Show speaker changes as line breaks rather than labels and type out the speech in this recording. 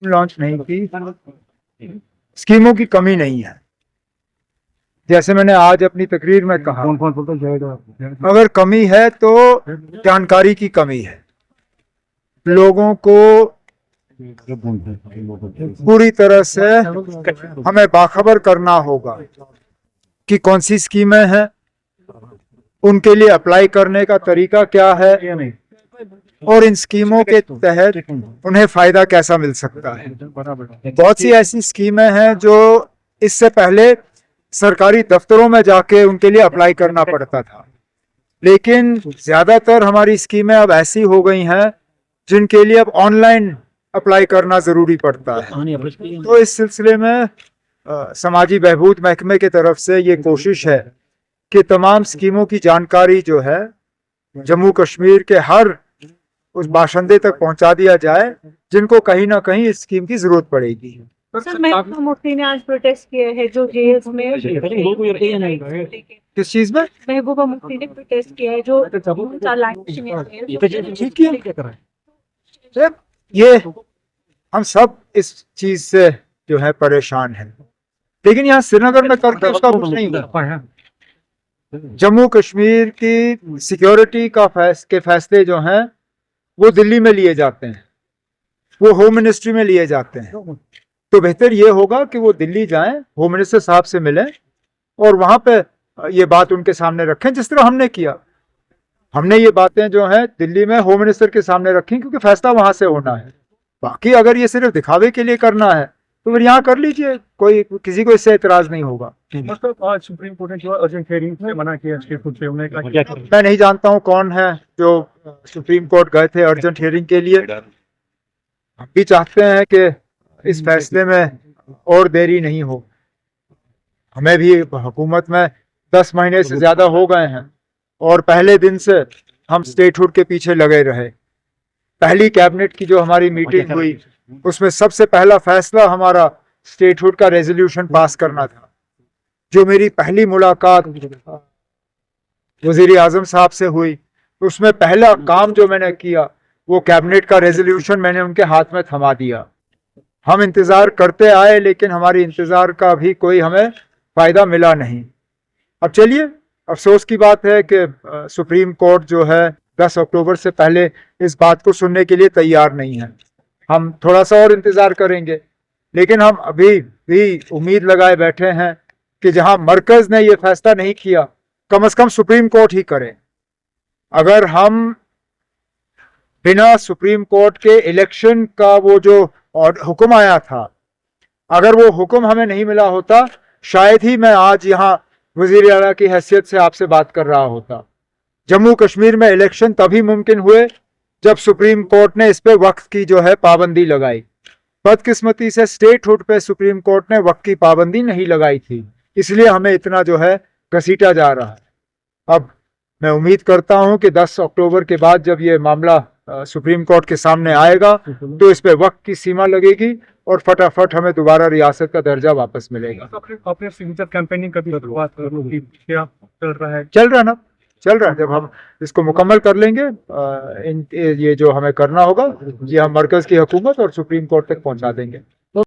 Launch नहीं की, स्कीमों की कमी नहीं है। जैसे मैंने आज अपनी तकरीर में कहा, अगर कमी है तो जानकारी की कमी है। लोगों को पूरी तरह से हमें बाखबर करना होगा कि कौन सी स्कीमें हैं, उनके लिए अप्लाई करने का तरीका क्या है और इन स्कीमों के तहत उन्हें फायदा कैसा मिल सकता है। बहुत सी ऐसी स्कीमें हैं जो इससे पहले सरकारी दफ्तरों में जाके उनके लिए अप्लाई करना पड़ता था, लेकिन ज्यादातर हमारी स्कीमें अब ऐसी हो गई हैं जिनके लिए अब ऑनलाइन अप्लाई करना जरूरी पड़ता है। तो इस सिलसिले में समाजी बहबूद महकमे की तरफ से ये कोशिश है कि तमाम स्कीमों की जानकारी जो है जम्मू कश्मीर के हर उस बाशिंदे तक पहुंचा दिया जाए जिनको कहीं ना कहीं इस स्कीम की जरूरत पड़ेगी।
सर, महबूबा मुफ्ती ने आज प्रोटेस्ट किया है जो जेल्स में।
किस चीज में?
महबूबा मुफ्ती ने प्रोटेस्ट किया है जो
ठीक है, ये हम सब इस चीज से जो है परेशान हैं, लेकिन यहाँ श्रीनगर में करके उसका कुछ नहीं हुआ। जम्मू कश्मीर की सिक्योरिटी के फैसले जो हैं वो दिल्ली में लिए जाते हैं, वो होम मिनिस्ट्री में लिए जाते हैं। तो बेहतर ये होगा कि वो दिल्ली जाएं, होम मिनिस्टर साहब से मिलें और वहां पे ये बात उनके सामने रखें, जिस तरह हमने किया। हमने ये बातें जो हैं दिल्ली में होम मिनिस्टर के सामने रखी क्योंकि फैसला वहां से होना है। बाकी अगर ये सिर्फ दिखावे के लिए करना है तो फिर यहाँ कर लीजिए, कोई किसी को इससे एतराज नहीं होगा।
मतलब आज सुप्रीम कोर्ट ने जो अर्जेंट हियरिंग से मना किया,
मैं नहीं जानता हूँ कौन है जो सुप्रीम कोर्ट गए थे अर्जेंट हियरिंग के लिए। हम भी चाहते हैं कि इस फैसले में और देरी नहीं हो। हमें भी हुकूमत में 10 महीने से ज्यादा हो गए हैं और पहले दिन से हम स्टेटहुड के पीछे लगे रहे। पहली कैबिनेट की जो हमारी मीटिंग हुई उसमें सबसे पहला फैसला हमारा स्टेटहुड का रेजोल्यूशन पास करना था। जो मेरी पहली मुलाकात वजीर आजम साहब से हुई उसमें पहला काम जो मैंने किया वो कैबिनेट का रेजोल्यूशन मैंने उनके हाथ में थमा दिया। हम इंतजार करते आए लेकिन हमारी इंतजार का भी कोई हमें फायदा मिला नहीं। अब चलिए, अफसोस की बात है कि सुप्रीम कोर्ट जो है 10 अक्टूबर से पहले इस बात को सुनने के लिए तैयार नहीं है। हम थोड़ा सा और इंतजार करेंगे, लेकिन हम अभी भी उम्मीद लगाए बैठे हैं कि जहां मरकज ने यह फैसला नहीं किया कम से कम सुप्रीम कोर्ट ही करे। अगर हम बिना सुप्रीम कोर्ट के इलेक्शन का वो जो हुक्म आया था, अगर वो हुक्म हमें नहीं मिला होता शायद ही मैं आज यहाँ वजीर आला की हैसियत से आपसे बात कर रहा होता। जम्मू कश्मीर में इलेक्शन तभी मुमकिन हुए जब सुप्रीम कोर्ट ने इस पे वक्त की जो है पाबंदी लगाई। बदकिस्मती से स्टेटहुड पे सुप्रीम कोर्ट ने वक्त की पाबंदी नहीं लगाई थी, इसलिए हमें इतना जो है घसीटा जा रहा है। अब मैं उम्मीद करता हूं कि 10 अक्टूबर के बाद जब ये मामला सुप्रीम कोर्ट के सामने आएगा तो इस पे वक्त की सीमा लगेगी और फटाफट हमें दोबारा रियासत का दर्जा वापस मिलेगा।
अपने सिग्नेचर कैंपेनिंग का भी बात क्या चल रहा है?
चल रहा है। जब हम इसको मुकम्मल कर लेंगे ये जो हमें करना होगा ये हम मरकज की हुकूमत और सुप्रीम कोर्ट तक पहुंचा देंगे।